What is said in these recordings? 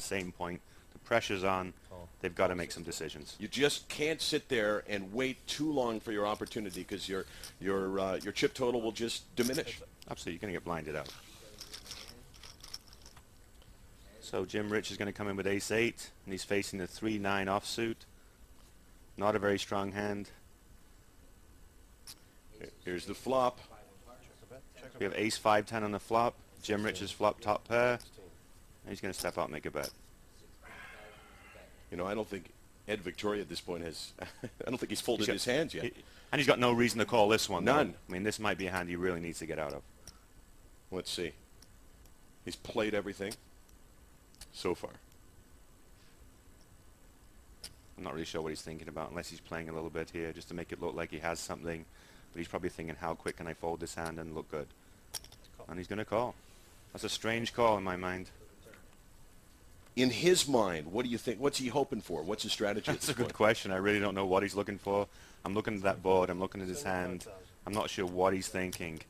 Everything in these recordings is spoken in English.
the same point. The pressure's on. They've got to make some decisions. You just can't sit there and wait too long for your opportunity because your chip total will just diminish. Absolutely, you're going to get blinded out. So Jim Rich is going to come in with ace-8, and he's facing the 3-9 offsuit. Not a very strong hand. Here's the flop. We have ace-5-10 on the flop. Jim Rich's flop top pair. And he's going to step out and make a bet. You know, I don't think Ed Victoria at this point has, I don't think he's folded his hands yet. And he's got no reason to call this one. None. Though. I mean, this might be a hand he really needs to get out of. Let's see. He's played everything so far. I'm not really sure what he's thinking about, unless he's playing a little bit here just to make it look like he has something. But he's probably thinking, how quick can I fold this hand and look good? And he's going to call. That's a strange call in my mind. In his mind, what do you think? What's he hoping for? What's his strategy? That's a good question. I really don't know what he's looking for. I'm looking at that board. I'm looking at his hand. I'm not sure what he's thinking.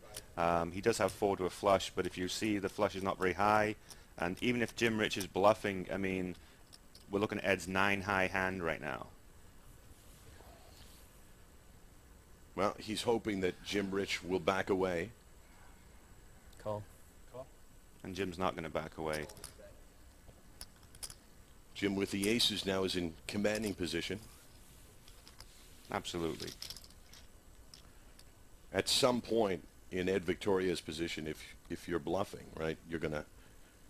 He does have 4 to a flush, but if you see, the flush is not very high. And even if Jim Rich is bluffing, I mean, we're looking at Ed's 9 high hand right now. Well, he's hoping that Jim Rich will back away. Call. And Jim's not going to back away. Jim with the aces now is in commanding position. Absolutely. At some point in Ed Victoria's position, if you're bluffing, right, you're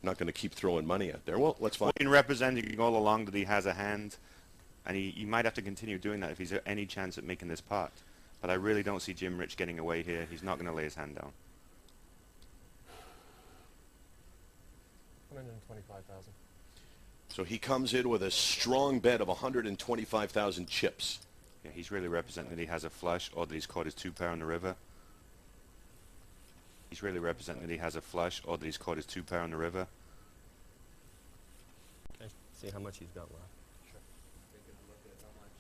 not gonna keep throwing money out there. Well, let's find. In representing all along that he has a hand, and he might have to continue doing that if he's any chance at making this pot. But I really don't see Jim Rich getting away here. He's not going to lay his hand down. 125,000. So he comes in with a strong bet of 125,000 chips. Yeah, he's really representing that he has a flush or that he's caught his 2-pair on the river. He's really representing that he has a flush or that he's caught his 2-pair on the river. Okay. See how much he's got left.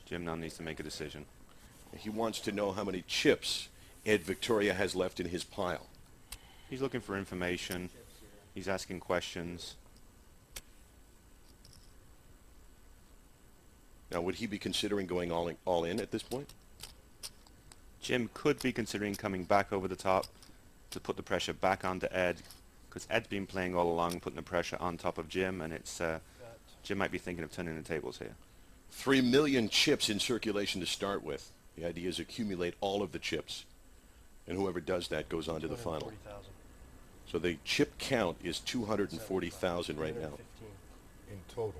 Jim now needs to make a decision. He wants to know how many chips Ed Victoria has left in his pile. He's looking for information. He's asking questions. Now, would he be considering going all in at this point? Jim could be considering coming back over the top to put the pressure back onto Ed, because Ed's been playing all along, putting the pressure on top of Jim, and it's Jim might be thinking of turning the tables here. 3 million chips in circulation to start with. The idea is accumulate all of the chips, and whoever does that goes on to the final. So the chip count is 240,000 right now. In total.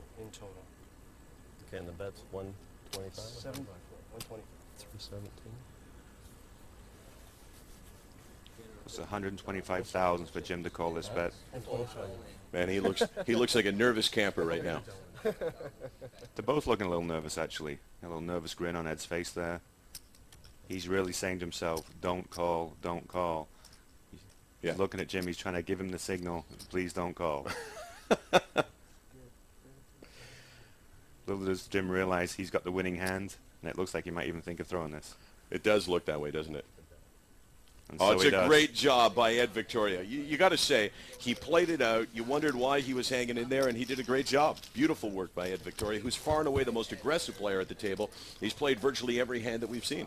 Okay, and the bet's 125? 120. 317. It's 125,000 for Jim to call this bet. Man, he looks like a nervous camper right now. They're both looking a little nervous, actually. A little nervous grin on Ed's face there. He's really saying to himself, don't call, don't call. Yeah. He's looking at Jim. He's trying to give him the signal, please don't call. Little does Jim realize he's got the winning hand, and it looks like he might even think of throwing this. It does look that way, doesn't it? And Oh, so it's he a does. great job by Ed Victoria. You got to say, he played it out. You wondered why he was hanging in there, and he did a great job. Beautiful work by Ed Victoria, who's far and away the most aggressive player at the table. He's played virtually every hand that we've seen.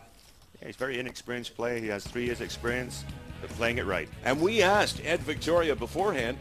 Yeah, he's a very inexperienced player. He has 3 years experience, but playing it right. And we asked Ed Victoria beforehand,